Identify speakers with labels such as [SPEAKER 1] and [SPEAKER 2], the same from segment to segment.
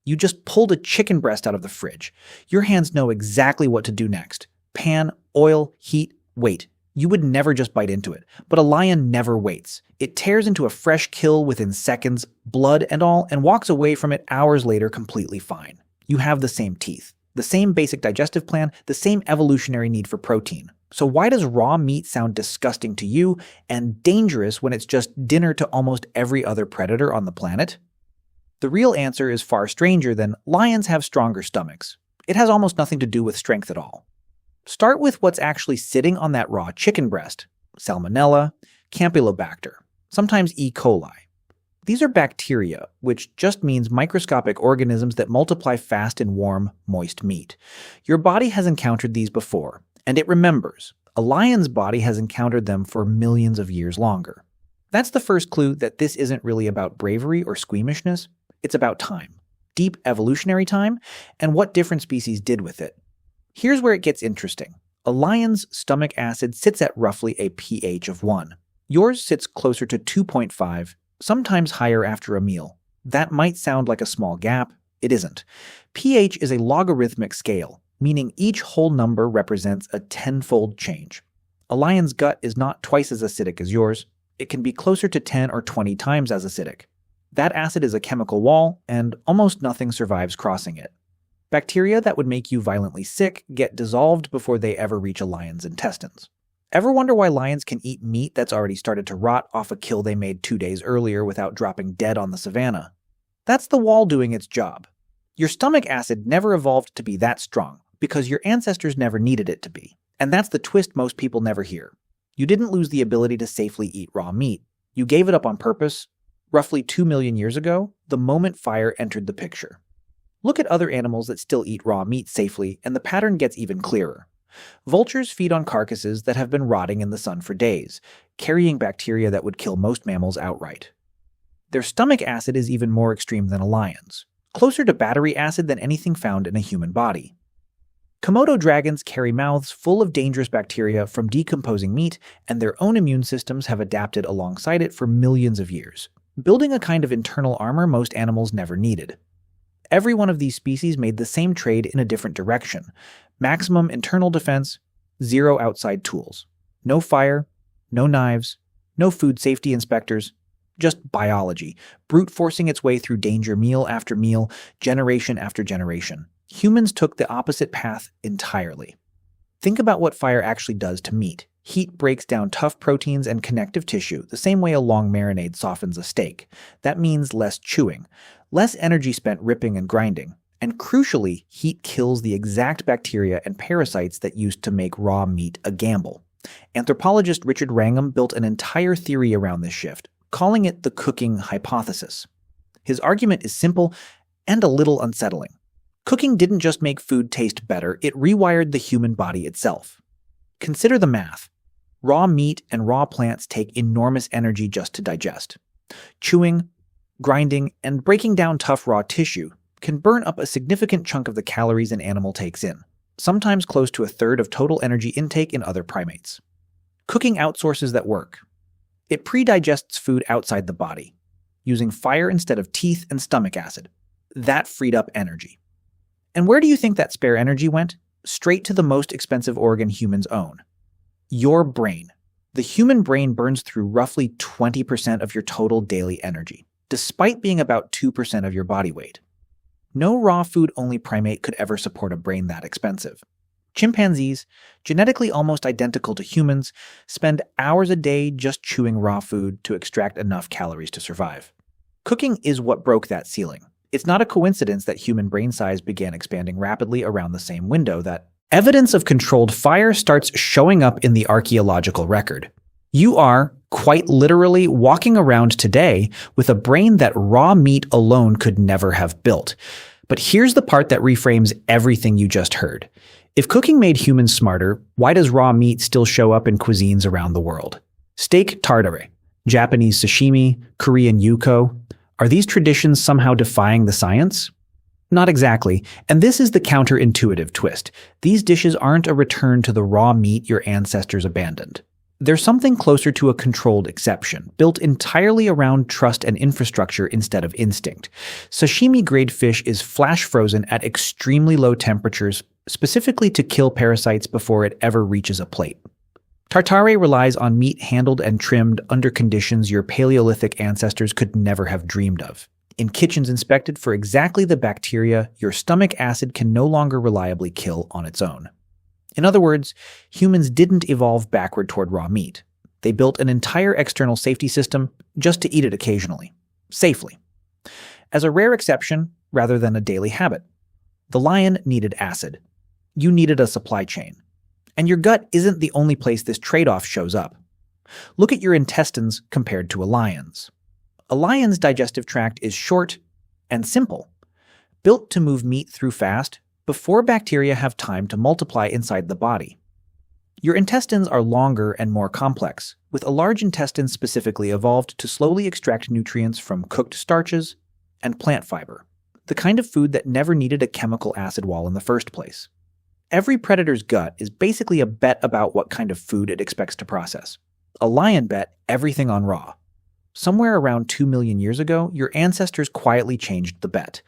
[SPEAKER 1] You just pulled a chicken breast out of the fridge. Your hands know exactly what to do next. Pan, oil, heat, wait. You would never just bite into it, but a lion never waits. It tears into a fresh kill within seconds, blood and all, and walks away from it hours later completely fine. You have the same teeth, the same basic digestive plan, the same evolutionary need for protein. So why does raw meat sound disgusting to you and dangerous when it's just dinner to almost every other predator on the planet? The real answer is far stranger than lions have stronger stomachs. It has almost nothing to do with strength at all. Start with what's actually sitting on that raw chicken breast: Salmonella, Campylobacter, sometimes E. coli. These are bacteria, which just means microscopic organisms that multiply fast in warm, moist meat. Your body has encountered these before, and it remembers. A lion's body has encountered them for millions of years longer. That's the first clue that this isn't really about bravery or squeamishness. It's about time, deep evolutionary time, and what different species did with it. Here's where it gets interesting. A lion's stomach acid sits at roughly a pH of 1. Yours sits closer to 2.5, sometimes higher after a meal. That might sound like a small gap. It isn't. pH is a logarithmic scale, meaning each whole number represents a tenfold change. A lion's gut is not twice as acidic as yours. It can be closer to 10 or 20 times as acidic. That acid is a chemical wall, and almost nothing survives crossing it. Bacteria that would make you violently sick get dissolved before they ever reach a lion's intestines. Ever wonder why lions can eat meat that's already started to rot off a kill they made 2 days earlier without dropping dead on the savannah? That's the wall doing its job. Your stomach acid never evolved to be that strong, because your ancestors never needed it to be. And that's the twist most people never hear. You didn't lose the ability to safely eat raw meat. You gave it up on purpose. Roughly 2 million years ago, the moment fire entered the picture. Look at other animals that still eat raw meat safely, and the pattern gets even clearer. Vultures feed on carcasses that have been rotting in the sun for days, carrying bacteria that would kill most mammals outright. Their stomach acid is even more extreme than a lion's, closer to battery acid than anything found in a human body. Komodo dragons carry mouths full of dangerous bacteria from decomposing meat, and their own immune systems have adapted alongside it for millions of years, building a kind of internal armor most animals never needed. Every one of these species made the same trade in a different direction. Maximum internal defense, zero outside tools. No fire, no knives, no food safety inspectors, just biology, brute forcing its way through danger meal after meal, generation after generation. Humans took the opposite path entirely. Think about what fire actually does to meat. Heat breaks down tough proteins and connective tissue the same way a long marinade softens a steak. That means less chewing, less energy spent ripping and grinding. And crucially, heat kills the exact bacteria and parasites that used to make raw meat a gamble. Anthropologist Richard Wrangham built an entire theory around this shift, calling it the cooking hypothesis. His argument is simple and a little unsettling. Cooking didn't just make food taste better, it rewired the human body itself. Consider the math. Raw meat and raw plants take enormous energy just to digest. Chewing, grinding, and breaking down tough raw tissue can burn up a significant chunk of the calories an animal takes in, sometimes close to a third of total energy intake in other primates. Cooking outsources that work. It pre-digests food outside the body, using fire instead of teeth and stomach acid. That freed up energy. And where do you think that spare energy went? Straight to the most expensive organ humans own. Your brain. The human brain burns through roughly 20% of your total daily energy, despite being about 2% of your body weight. No raw food-only primate could ever support a brain that expensive. Chimpanzees, genetically almost identical to humans, spend hours a day just chewing raw food to extract enough calories to survive. Cooking is what broke that ceiling. It's not a coincidence that human brain size began expanding rapidly around the same window that evidence of controlled fire starts showing up in the archaeological record. You are, quite literally, walking around today with a brain that raw meat alone could never have built. But here's the part that reframes everything you just heard. If cooking made humans smarter, why does raw meat still show up in cuisines around the world? Steak tartare, Japanese sashimi, Korean yuko. Are these traditions somehow defying the science? Not exactly, and this is the counterintuitive twist. These dishes aren't a return to the raw meat your ancestors abandoned. They're something closer to a controlled exception, built entirely around trust and infrastructure instead of instinct. Sashimi-grade fish is flash frozen at extremely low temperatures, specifically to kill parasites before it ever reaches a plate. Tartare relies on meat handled and trimmed under conditions your Paleolithic ancestors could never have dreamed of. In kitchens inspected for exactly the bacteria your stomach acid can no longer reliably kill on its own. In other words, humans didn't evolve backward toward raw meat. They built an entire external safety system just to eat it occasionally, safely, as a rare exception rather than a daily habit. The lion needed acid. You needed a supply chain. And your gut isn't the only place this trade-off shows up. Look at your intestines compared to a lion's. A lion's digestive tract is short and simple, built to move meat through fast before bacteria have time to multiply inside the body. Your intestines are longer and more complex, with a large intestine specifically evolved to slowly extract nutrients from cooked starches and plant fiber, the kind of food that never needed a chemical acid wall in the first place. Every predator's gut is basically a bet about what kind of food it expects to process. A lion bet everything on raw. Somewhere around 2 million years ago, your ancestors quietly changed the bet.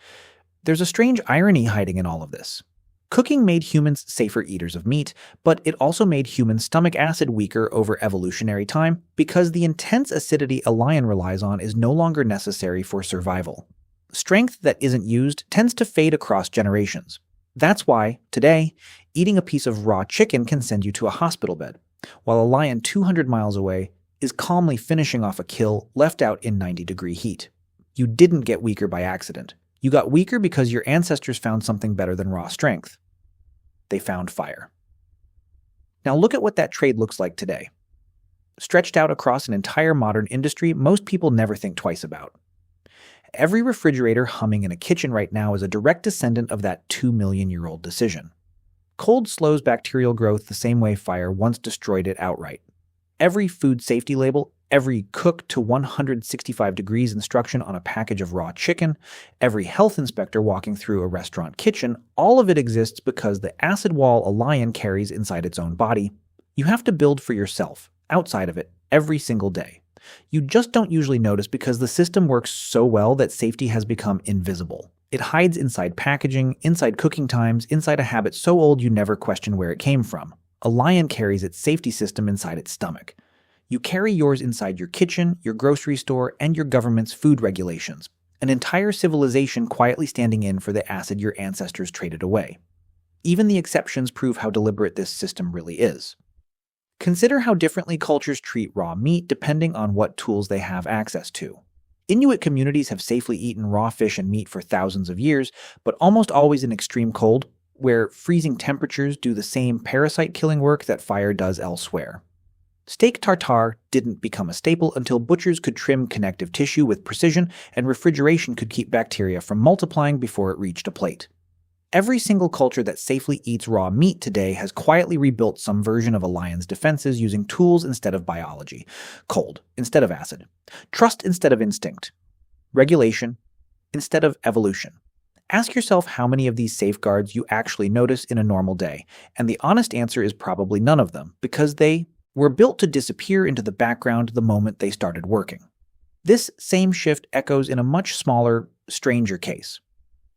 [SPEAKER 1] There's a strange irony hiding in all of this. Cooking made humans safer eaters of meat, but it also made human stomach acid weaker over evolutionary time because the intense acidity a lion relies on is no longer necessary for survival. Strength that isn't used tends to fade across generations. That's why, today, eating a piece of raw chicken can send you to a hospital bed, while a lion 200 miles away is calmly finishing off a kill left out in 90-degree heat. You didn't get weaker by accident. You got weaker because your ancestors found something better than raw strength. They found fire. Now look at what that trade looks like today. Stretched out across an entire modern industry most people never think twice about. Every refrigerator humming in a kitchen right now is a direct descendant of that 2-million-year-old decision. Cold slows bacterial growth the same way fire once destroyed it outright. Every food safety label, every cook to 165 degrees instruction on a package of raw chicken, every health inspector walking through a restaurant kitchen, all of it exists because the acid wall a lion carries inside its own body, you have to build for yourself, outside of it, every single day. You just don't usually notice because the system works so well that safety has become invisible. It hides inside packaging, inside cooking times, inside a habit so old you never question where it came from. A lion carries its safety system inside its stomach. You carry yours inside your kitchen, your grocery store, and your government's food regulations. An entire civilization quietly standing in for the acid your ancestors traded away. Even the exceptions prove how deliberate this system really is. Consider how differently cultures treat raw meat depending on what tools they have access to. Inuit communities have safely eaten raw fish and meat for thousands of years, but almost always in extreme cold, where freezing temperatures do the same parasite-killing work that fire does elsewhere. Steak tartare didn't become a staple until butchers could trim connective tissue with precision and refrigeration could keep bacteria from multiplying before it reached a plate. Every single culture that safely eats raw meat today has quietly rebuilt some version of a lion's defenses using tools instead of biology, cold instead of acid, trust instead of instinct, regulation instead of evolution. Ask yourself how many of these safeguards you actually notice in a normal day, and the honest answer is probably none of them, because they were built to disappear into the background the moment they started working. This same shift echoes in a much smaller, stranger case.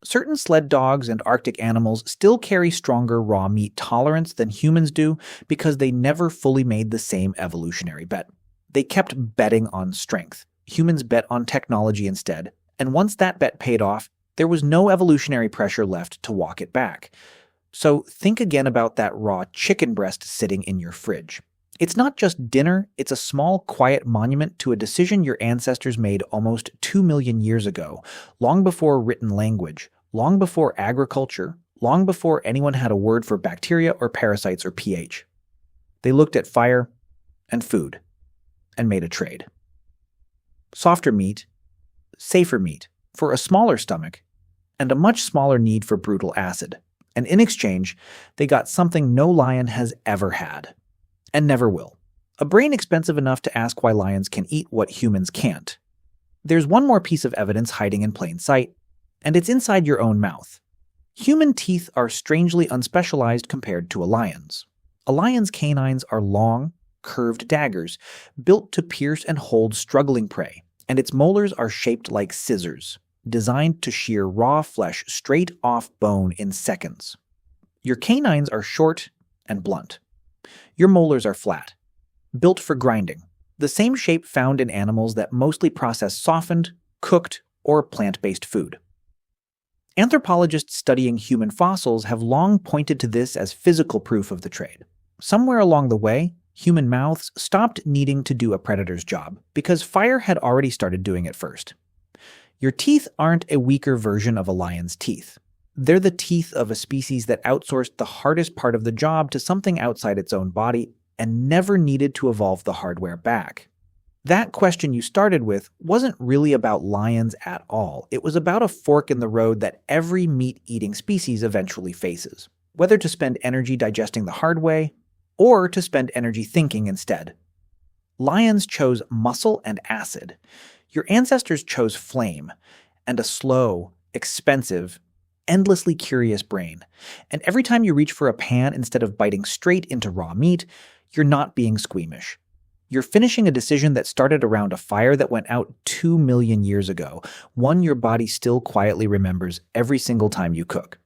[SPEAKER 1] Certain sled dogs and Arctic animals still carry stronger raw meat tolerance than humans do because they never fully made the same evolutionary bet. They kept betting on strength. Humans bet on technology instead, and once that bet paid off, there was no evolutionary pressure left to walk it back. So think again about that raw chicken breast sitting in your fridge. It's not just dinner, it's a small, quiet monument to a decision your ancestors made almost 2 million years ago, long before written language, long before agriculture, long before anyone had a word for bacteria or parasites or pH. They looked at fire and food and made a trade. Softer meat, safer meat, for a smaller stomach, and a much smaller need for brutal acid. And in exchange, they got something no lion has ever had. And never will. A brain expensive enough to ask why lions can eat what humans can't. There's one more piece of evidence hiding in plain sight, and it's inside your own mouth. Human teeth are strangely unspecialized compared to a lion's. A lion's canines are long, curved daggers, built to pierce and hold struggling prey, and its molars are shaped like scissors, designed to shear raw flesh straight off bone in seconds. Your canines are short and blunt. Your molars are flat, built for grinding, the same shape found in animals that mostly process softened, cooked, or plant-based food. Anthropologists studying human fossils have long pointed to this as physical proof of the trade. Somewhere along the way, human mouths stopped needing to do a predator's job because fire had already started doing it first. Your teeth aren't a weaker version of a lion's teeth. They're the teeth of a species that outsourced the hardest part of the job to something outside its own body and never needed to evolve the hardware back. That question you started with wasn't really about lions at all. It was about a fork in the road that every meat-eating species eventually faces, whether to spend energy digesting the hard way or to spend energy thinking instead. Lions chose muscle and acid. Your ancestors chose flame and a slow, expensive, endlessly curious brain. And every time you reach for a pan instead of biting straight into raw meat, you're not being squeamish. You're finishing a decision that started around a fire that went out 2 million years ago, one your body still quietly remembers every single time you cook.